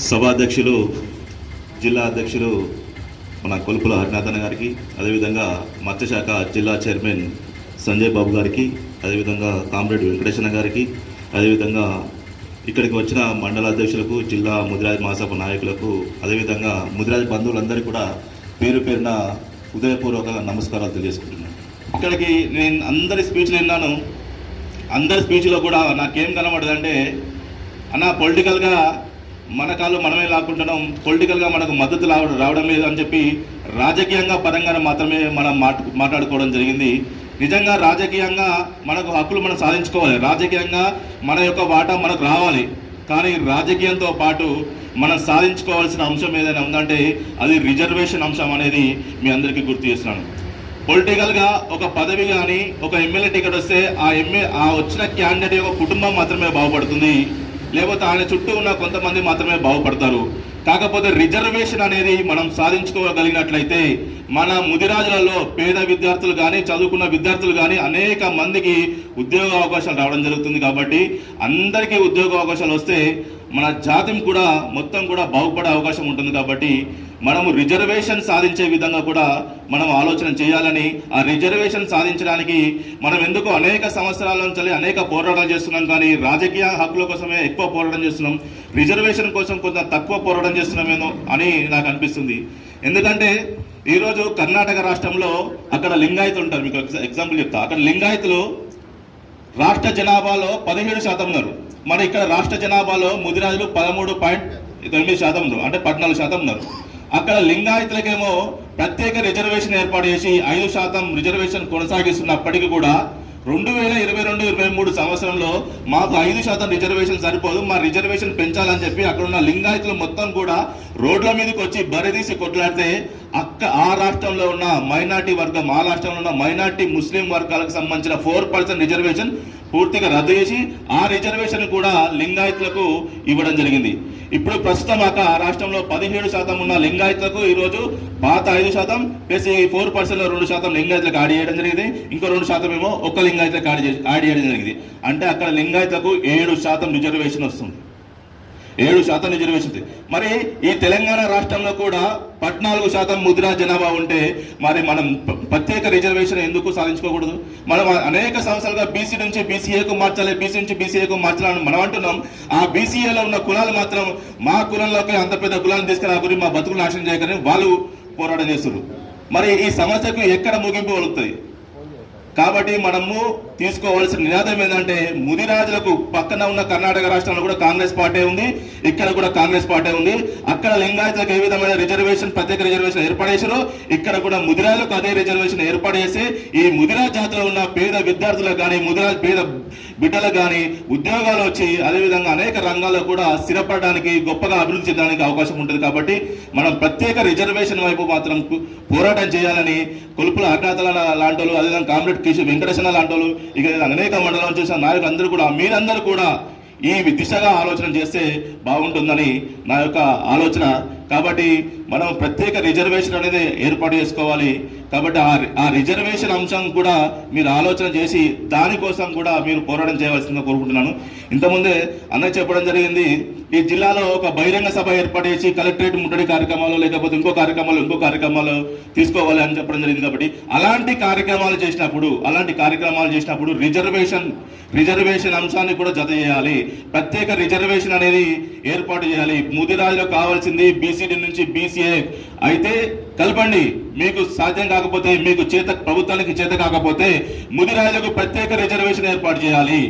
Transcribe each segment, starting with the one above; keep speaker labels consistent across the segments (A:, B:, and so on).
A: సభాధ్యక్షులు జిల్లా అధ్యక్షులు మన కొలుపుల హరినాథన్ గారికి, అదేవిధంగా మత్స్యశాఖ జిల్లా చైర్మన్ సంజయ్ బాబు గారికి, అదేవిధంగా కామ్రేడ్ వెంకటేశ్వర గారికి, అదేవిధంగా ఇక్కడికి వచ్చిన మండల అధ్యక్షులకు, జిల్లా ముదిరాజ్ మహాసభ నాయకులకు, అదేవిధంగా ముదిరాజ్ బంధువులందరికీ కూడా పేరు పేరున హృదయపూర్వక నమస్కారాలు తెలియజేసుకుంటున్నాను. ఇక్కడికి నేను అందరి స్పీచ్లు విన్నాను. అందరి స్పీచ్లో కూడా నాకేం కనబడదంటే, అన్న పొలిటికల్గా మన కాళ్ళు మనమే లాక్కుంటున్నాం, పొలిటికల్గా మనకు మద్దతు రావడం లేదు అని చెప్పి రాజకీయంగా పరంగా మాత్రమే మనం మాట్లాడుకోవడం జరిగింది. నిజంగా రాజకీయంగా మనకు హక్కులు మనం సాధించుకోవాలి, రాజకీయంగా మన యొక్క వాటా మనకు రావాలి. కానీ రాజకీయంతో పాటు మనం సాధించుకోవాల్సిన అంశం ఏదైనా ఉందంటే అది రిజర్వేషన్ అంశం అనేది మీ అందరికీ గుర్తు చేస్తున్నాను. పొలిటికల్గా ఒక పదవి కానీ ఒక ఎమ్మెల్యే టికెట్ వస్తే ఆ వచ్చిన క్యాండిడేట్ యొక్క కుటుంబం మాత్రమే బాగుపడుతుంది, లేకపోతే ఆయన చుట్టూ ఉన్న కొంతమంది మాత్రమే బాగుపడతారు. కాకపోతే రిజర్వేషన్ అనేది మనం సాధించుకోగలిగినట్లయితే మన ముదిరాజులలో పేద విద్యార్థులు కానీ చదువుకున్న విద్యార్థులు కానీ అనేక మందికి ఉద్యోగ అవకాశాలు రావడం జరుగుతుంది. కాబట్టి అందరికీ ఉద్యోగ అవకాశాలు వస్తే మన జాతి కూడా మొత్తం కూడా బాగుపడే అవకాశం ఉంటుంది. కాబట్టి మనము రిజర్వేషన్ సాధించే విధంగా కూడా మనం ఆలోచన చేయాలని, ఆ రిజర్వేషన్ సాధించడానికి మనం ఎందుకు అనేక సంవత్సరాల నుంచి అనేక పోరాటాలు చేస్తున్నాం, కానీ రాజకీయ హక్కుల కోసమే ఎక్కువ పోరాటం చేస్తున్నాం, రిజర్వేషన్ కోసం కొంత తక్కువ పోరాటం చేస్తున్నామేమో అని నాకు అనిపిస్తుంది. ఎందుకంటే ఈరోజు కర్ణాటక రాష్ట్రంలో అక్కడ లింగాయతులు ఉంటారు. మీకు ఎగ్జాంపుల్ చెప్తా. అక్కడ లింగాయతులు రాష్ట్ర జనాభాలో 17% ఉన్నారు. మన ఇక్కడ రాష్ట్ర జనాభాలో ముదిరాజులు 13.9% ఉన్నారు, అంటే 14% ఉన్నారు. అక్కడ లింగాయతులకేమో ప్రత్యేక రిజర్వేషన్ ఏర్పాటు చేసి 5% రిజర్వేషన్ కొనసాగిస్తున్నప్పటికీ కూడా 2022-23 సంవత్సరంలో మాకు 5% రిజర్వేషన్ సరిపోదు, మా రిజర్వేషన్ పెంచాలని చెప్పి అక్కడ ఉన్న లింగాయతులు మొత్తం కూడా రోడ్ల మీదకి వచ్చి బరిదీసి కొట్లాడితే ఆ రాష్ట్రంలో ఉన్న మైనార్టీ వర్గం, ఆ రాష్ట్రంలో ఉన్న మైనార్టీ ముస్లిం వర్గాలకు సంబంధించిన 4% రిజర్వేషన్ పూర్తిగా రద్దు చేసి ఆ రిజర్వేషన్ కూడా లింగాయతులకు ఇవ్వడం జరిగింది. ఇప్పుడు ప్రస్తుతం ఆ రాష్ట్రంలో 17% ఉన్న లింగాయతులకు ఈరోజు పాత 5% ప్లస్ 4% 2% లింగాయతులకు యాడ్ చేయడం జరిగింది. ఇంకో 2% ఏమో ఒక్క లింగాయతులకు యాడ్ చేయడం జరిగింది. అంటే అక్కడ లింగాయతులకు 7% రిజర్వేషన్ వస్తుంది, 7% రిజర్వేషన్. మరి ఈ తెలంగాణ రాష్ట్రంలో కూడా 14% ముదిరా జనాభా ఉంటే మరి మనం ప్రత్యేక రిజర్వేషన్ ఎందుకు సాధించుకోకూడదు? మనం అనేక సంవత్సరాలుగా బీసీ నుంచి బీసీఏకు మార్చాలి, బీసీ నుంచి బీసీఏకు మార్చాలని మనం అంటున్నాం. ఆ బీసీఏలో ఉన్న కులాలు మాత్రం మా కులంలోకి అంత పెద్ద కులాన్ని తీసుకురాకూరి, మా బతుకులు నాశనం చేయకని వాళ్ళు పోరాటం చేస్తున్నారు. మరి ఈ సమస్యకు ఎక్కడ ముగింపు వలుగుతుంది? కాబట్టి మనము తీసుకోవాల్సిన నినాదం ఏంటంటే, ముదిరాజులకు పక్కన ఉన్న కర్ణాటక రాష్ట్రంలో కూడా కాంగ్రెస్ పార్టీ ఉంది, ఇక్కడ కూడా కాంగ్రెస్ పార్టీ ఉంది. అక్కడ లింగాయతులకు ఏ విధమైన రిజర్వేషన్, ప్రత్యేక రిజర్వేషన్ ఏర్పాటు చేశారో ఇక్కడ కూడా ముదిరాజులకు అదే రిజర్వేషన్ ఏర్పాటు చేసి ఈ ముదిరాజ్ జాతిలో ఉన్న పేద విద్యార్థులకు కానీ ముదిరాజ్ పేద బిడ్డలకు కానీ ఉద్యోగాలు వచ్చి అదేవిధంగా అనేక రంగాల్లో కూడా స్థిరపడడానికి, గొప్పగా అభివృద్ధి చెందడానికి అవకాశం ఉంటుంది. కాబట్టి మనం ప్రత్యేక రిజర్వేషన్ వైపు మాత్రం పోరాటం చేయాలని కొలుపుల హరినాథల లాంటి వాళ్ళు, అదేవిధంగా కామ్రేడ్ వెంకటేశ్వర లాంటి వాళ్ళు, ఇక అనేక మండలం చేసిన నాయకులందరూ కూడా మీరందరూ కూడా ఈ దిశగా ఆలోచన చేస్తే బాగుంటుందని నా యొక్క ఆలోచన. కాబట్టి మనం ప్రత్యేక రిజర్వేషన్ అనేది ఏర్పాటు చేసుకోవాలి. కాబట్టి ఆ రిజర్వేషన్ అంశం కూడా మీరు ఆలోచన చేసి దానికోసం కూడా మీరు పోరాటం చేయవలసిందిగా కోరుకుంటున్నాను. ఇంతకుముందే అన్నయ్య చెప్పడం జరిగింది, ఈ జిల్లాలో ఒక బహిరంగ సభ ఏర్పాటు చేసి కలెక్టరేట్ ముట్టడి కార్యక్రమాలు లేకపోతే ఇంకో కార్యక్రమాలు తీసుకోవాలి అని చెప్పడం జరిగింది. కాబట్టి అలాంటి కార్యక్రమాలు చేసినప్పుడు రిజర్వేషన్ అంశాన్ని కూడా జత చేయాలి. ప్రత్యేక రిజర్వేషన్ అనేది ఏర్పాటు చేయాలి. ముదిరాజులకు కావాల్సింది బీసీడీ నుంచి బీసీఏ అయితే కలపండి. మీకు సాధ్యం కాకపోతే, మీకు ప్రభుత్వానికి చేత కాకపోతే ముదిరాజులకు ప్రత్యేక రిజర్వేషన్ ఏర్పాటు చేయాలి.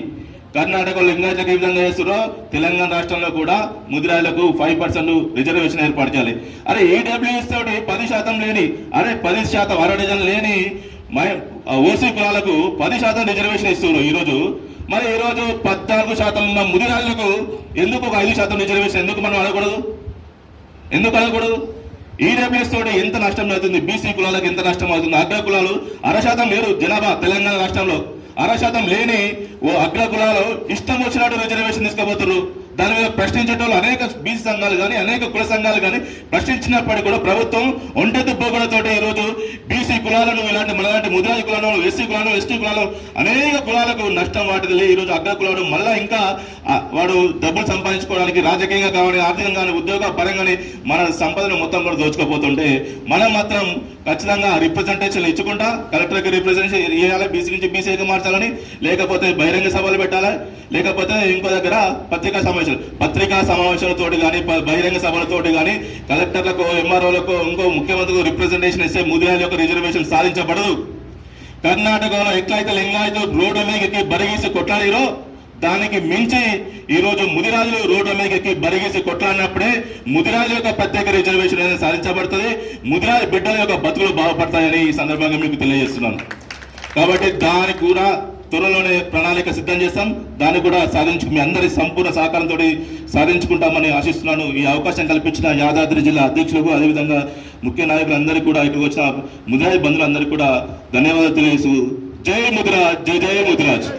A: కర్ణాటకలో లింగాయతులకు ఏ విధంగా చేస్తారో తెలంగాణ రాష్ట్రంలో కూడా ముదిరాజులకు 5% రిజర్వేషన్ ఏర్పాటు చేయాలి. అరే ఈడబ్ల్యూఎస్ తోటి 10% లేని, 10% వరడిజన్ లేని ఓసీ కులాలకు 10% రిజర్వేషన్ ఇస్తున్నారు ఈరోజు. మరి ఈరోజు 14% ఉన్న ముదిరాజులకు ఎందుకు ఒక 5% రిజర్వేషన్ ఎందుకు మనం అడగకూడదు? ఈడబ్ల్యూఎస్ తోటి ఎంత నష్టం అవుతుంది, బీసీ కులాలకు ఎంత నష్టం అవుతుంది? అగ్ర కులాలు 1% లేరు జనాభా తెలంగాణ రాష్ట్రంలో, 1% లేని అగ్ర కులాలు ఇష్టం వచ్చినట్టు రిజర్వేషన్ తీసుకోబోతున్నారు. దాని మీద ప్రశ్నించేటోళ్ళు అనేక బీసీ సంఘాలు కానీ అనేక కుల సంఘాలు కానీ ప్రశ్నించినప్పటికీ కూడా ప్రభుత్వం ఒంటెత్తు పోగొడతోటి ఈరోజు బీసీ కులాలను ఇలాంటి మనలాంటి ముదిరాజు కులాలను ఎస్సీ కులాలను ఎస్టీ కులాలు అనేక కులాలకు నష్టం వాటిల్లి ఈరోజు అగ్ర కులాలు మళ్ళా ఇంకా వాడు డబ్బులు సంపాదించుకోవడానికి రాజకీయంగా కానీ ఆర్థికంగా కానీ ఉద్యోగ పరంగానే మన సంపదను మొత్తం కూడా దోచుకోపోతుంటే మనం మాత్రం ఖచ్చితంగా రిప్రజెంటేషన్ ఇచ్చుకుంటా కలెక్టర్కి రిప్రజెంటేషన్ ఇవ్వాలి, బీసీ నుంచి బీసీగా మార్చాలని, లేకపోతే బహిరంగ సభలు పెట్టాలి, లేకపోతే ఇంకో దగ్గర పత్రికా సమావేశాలతోటి కానీ బహిరంగ సభలతోటి కానీ కలెక్టర్లకు ఎంఆర్ఓలకు ఇంకో ముఖ్యమంత్రికి రిప్రజెంటేషన్ ఇస్తే ముదిరాజుల యొక్క రిజర్వేషన్ సాధించబడదు. కర్ణాటకలో ఎట్లయితే లింగాయతు రోడ్డు మీదకి బరిగీసి కొట్లాడిరో దానికి మించి ఈరోజు ముదిరాజులు రోడ్ల మీద ఎక్కి బరిగేసి కొట్లాడినప్పుడే ముదిరాజు యొక్క ప్రత్యేక రిజర్వేషన్ అనేది సాధించబడుతుంది, ముదిరాజు బిడ్డల యొక్క బతుకులు బాగుపడతాయని ఈ సందర్భంగా మీకు తెలియజేస్తున్నాను. కాబట్టి దానికి కూడా త్వరలోనే ప్రణాళిక సిద్ధం చేస్తాం, దాన్ని కూడా మీ అందరి సంపూర్ణ సహకారంతో సాధించుకుంటామని ఆశిస్తున్నాను. ఈ అవకాశం కల్పించిన యాదాద్రి జిల్లా అధ్యక్షులకు అదేవిధంగా ముఖ్య నాయకులందరికీ కూడా ఇక్కడికి వచ్చిన ముదిరాజు బంధువులందరికీ కూడా ధన్యవాదాలు తెలియజేస్తూ జై ముదిరాజ్, జై జై ముదిరాజ్.